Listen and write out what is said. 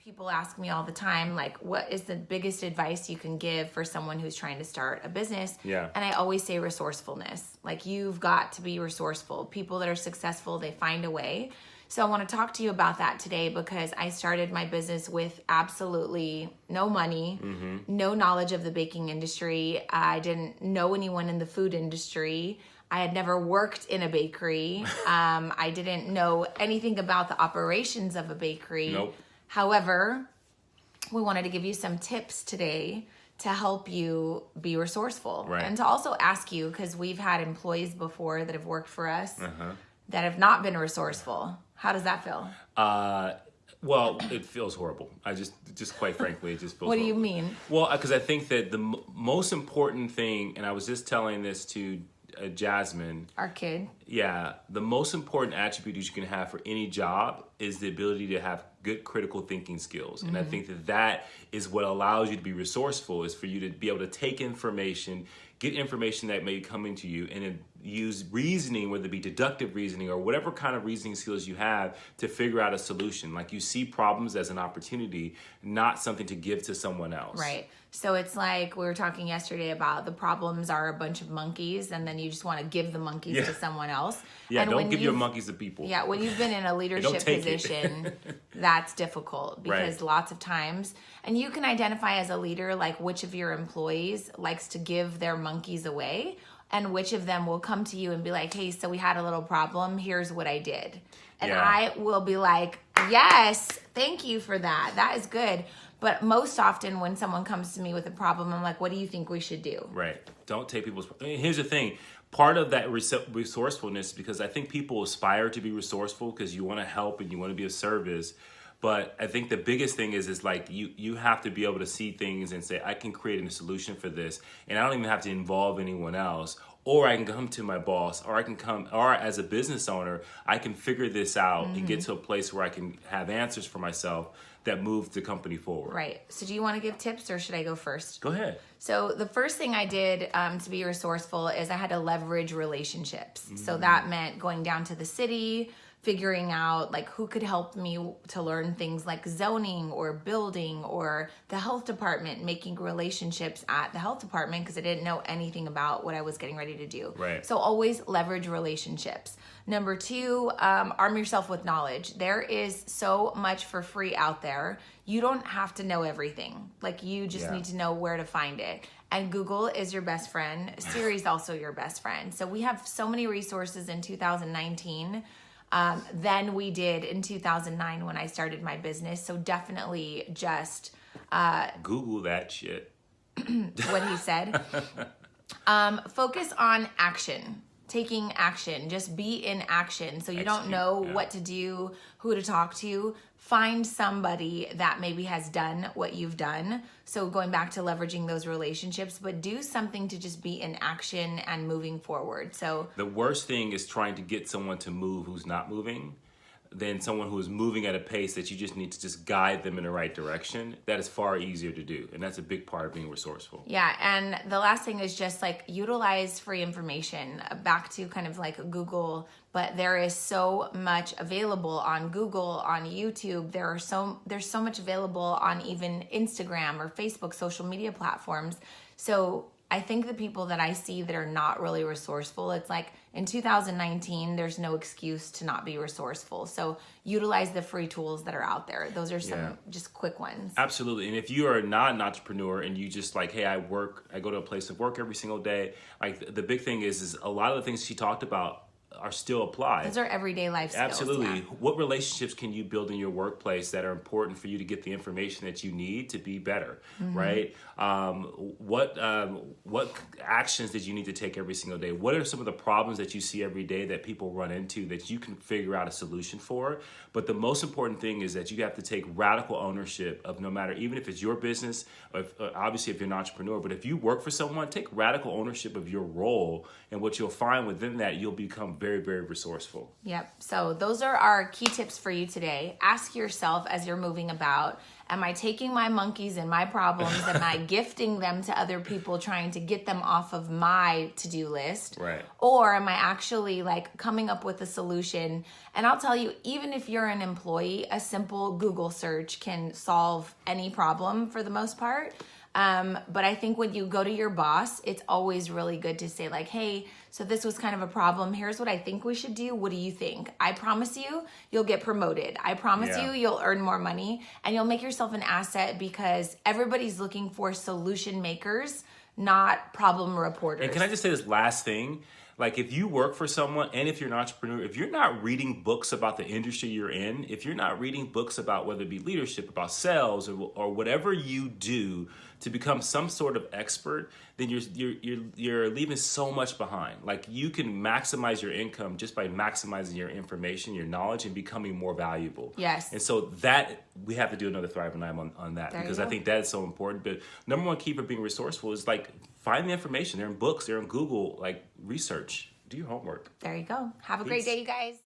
People ask me all the time, like, what is the biggest advice you can give for someone who's trying to start a business? Yeah. And I always say resourcefulness. Like, you've got to be resourceful. People that are successful, they find a way. So I want to talk to you about that today because I started my business with absolutely no money, no knowledge of the baking industry. I didn't know anyone in the food industry. I had never worked in a bakery. I didn't know anything about the operations of a bakery. Nope. However, we wanted to give you some tips today to help you be resourceful. Right. And to also ask you, because we've had employees before that have worked for us that have not been resourceful. How does that feel? Well, it feels horrible. I just quite frankly, it just feels What do horrible. you mean? Well, because I think that the most important thing, and I was just telling this to Jasmine, Our kid. yeah, the most important attribute that you can have for any job is the ability to have good critical thinking skills. And I think that is what allows you to be resourceful, is for you to be able to take information, get information that may be coming to you, and then use reasoning, whether it be deductive reasoning or whatever kind of reasoning skills you have, to figure out a solution. Like, you see problems as an opportunity, not something to give to someone else. Right. So it's like we were talking yesterday about the problems are a bunch of monkeys, and then you just want to give the monkeys to someone else. Yeah, and don't give your monkeys to people. Yeah, when you've been in a leadership take it. position, that's difficult because lots of times, and you can identify as a leader, like which of your employees likes to give their monkeys away and which of them will come to you and be like, hey, so we had a little problem. Here's what I did. And I will be like, yes, thank you for that. That is good. But most often when someone comes to me with a problem, I'm like, what do you think we should do? Right. Don't take people's... I mean, here's the thing. Part of that resourcefulness, because I think people aspire to be resourceful because you want to help and you want to be of service. But I think the biggest thing is like you have to be able to see things and say, I can create a solution for this. And I don't even have to involve anyone else. Or I can come to my boss, or or as a business owner, I can figure this out and get to a place where I can have answers for myself that move the company forward. Right. So do you want to give tips or should I go first? Go ahead. So the first thing I did to be resourceful is I had to leverage relationships. So that meant going down to the city, figuring out like who could help me to learn things like zoning or building or the health department, making relationships at the health department because I didn't know anything about what I was getting ready to do. Right. So always leverage relationships. Number two, arm yourself with knowledge. There is so much for free out there. You don't have to know everything. Like, you just need to know where to find it. And Google is your best friend. Siri's also your best friend. So we have so many resources in 2019 than we did in 2009 when I started my business. So definitely just Google that shit. what he said. Focus on action. Taking action. Just be in action. So you don't know what to do, who to talk to. Find somebody that maybe has done what you've done. So going back to leveraging those relationships, but do something to just be in action and moving forward. So the worst thing is trying to get someone to move who's not moving, than someone who is moving at a pace that you just need to just guide them in the right direction. That is far easier to do. And that's a big part of being resourceful. Yeah. And the last thing is just like utilize free information. Back to kind of like Google, but there is so much available on Google, on YouTube. There's so much available on even Instagram or Facebook, social media platforms. So I think the people that I see that are not really resourceful, it's like in 2019, there's no excuse to not be resourceful. So utilize the free tools that are out there. Those are some just quick ones. Absolutely. And if you are not an entrepreneur and you just like, hey, I go to a place of work every single day. Like, the big thing is a lot of the things she talked about are still applied. Those are everyday life skills. Absolutely. Yeah. What relationships can you build in your workplace that are important for you to get the information that you need to be better, right? What actions did you need to take every single day? What are some of the problems that you see every day that people run into that you can figure out a solution for? But the most important thing is that you have to take radical ownership of, no matter, even if it's your business, or obviously if you're an entrepreneur, but if you work for someone, take radical ownership of your role. And what you'll find within that, you'll become very very, very resourceful. Yep. So those are our key tips for you today. Ask yourself as you're moving about, am I taking my monkeys and my problems? Am I gifting them to other people, trying to get them off of my to-do list? Right. Or am I actually like coming up with a solution? And I'll tell you, even if you're an employee, a simple Google search can solve any problem for the most part. But I think when you go to your boss, it's always really good to say like, hey, so this was kind of a problem. Here's what I think we should do. What do you think? I promise you, you'll get promoted. I promise you, you'll earn more money and you'll make yourself an asset, because everybody's looking for solution makers, not problem reporters. And can I just say this last thing? Like, if you work for someone and if you're an entrepreneur, if you're not reading books about the industry you're in, if you're not reading books about whether it be leadership, about sales, or whatever you do to become some sort of expert, then you're leaving so much behind. Like, you can maximize your income just by maximizing your information, your knowledge, and becoming more valuable. Yes. And so that we have to do another Thrive and I'm on that, because I think that is so important. But number one key for being resourceful is like, find the information. They're in books, they're in Google, like research, do your homework. There you go. Have a great day, you guys.